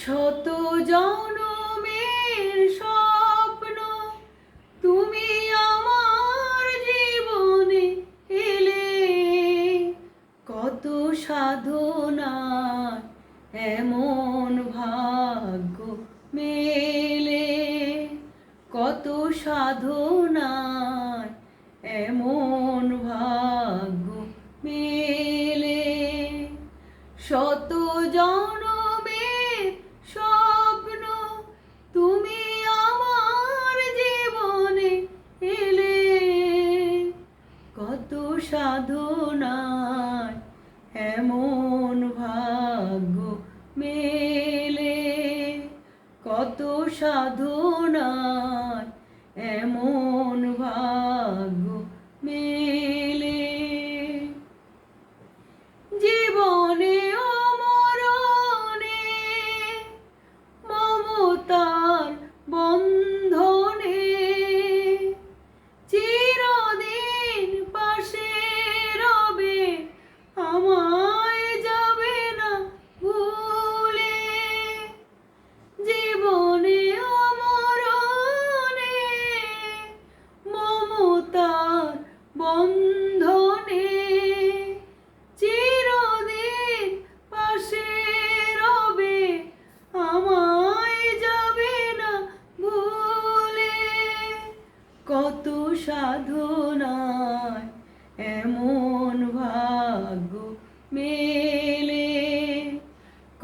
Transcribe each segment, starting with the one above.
শত জনমের স্বপ্ন তুমি আমার জীবনে এলে, কত সাধনায় এমন ভাগ্য মেলে, কত সাধনায় এমন ভাগ্য মেলে। শত জনমের স্বপ্ন তুমি আমার জীবনে এলে, কত সাধনায় এমন ভাগ্য মেলে, কত সাধনায় এমন ভাগ্য মেলে। জীবনে ও মরণে মমতার বন্ধনে চিরদিন পাশে রবে, আমায় যাবে না ভুলে। জীবনে ও মরণে মমতার বন্ধনে চিরদিন পাশে রবে, আমায় যাবে না ভুলে। কত সাধনায় এমন ভাগ্য মেলে,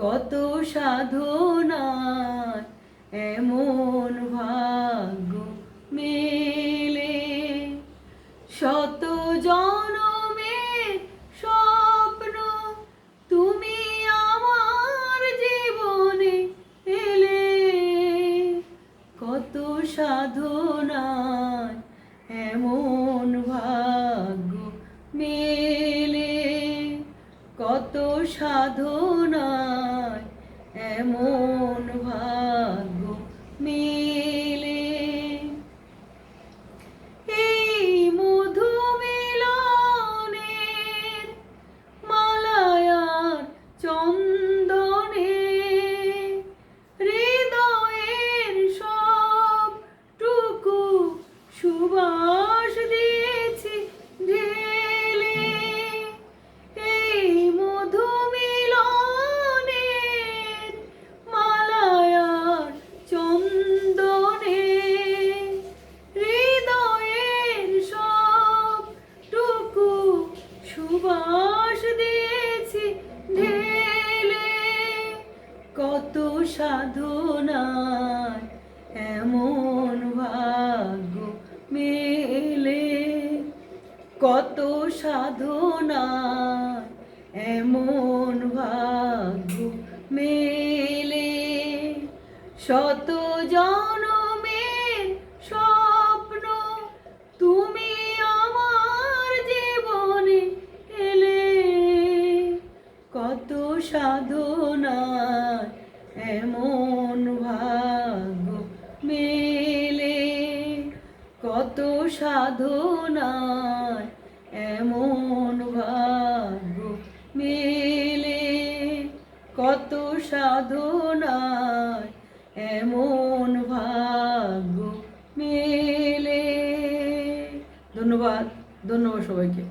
কত সাধনায় এমন ভাগ্য মেলে। শত জনমের স্বপ্ন তুমি আমার জীবনে এলে, কত সাধনায় এমন ভাগ্য মেলে, কত সাধনায় এমন ভাগ্য মেলে। এই মধু মিলনের মালায় আর চন্দনে হৃদয়ের সবটুকু সুবাস দিয়েছি ঢেলে। এই মধু মিলনের মালায় আর চন্দনে হৃদয়ের সবটুকু সুবাস দিয়েছি ঢেলে। কত সাধনায় এমন ভাগ্য মেলে, কত সাধনায় এমন ভাগ্য মেলে। শত জনমের স্বপ্ন তুমি আমার জীবনে এলে, কত সাধনায় এমন ভাগ্য মেলে, কত সাধনায় এমন ভাগ্য মেলে, কত সাধনায় এমন ভাগ্য মেলে। ধন্যবাদ, ধন্যবাদ সবাইকে।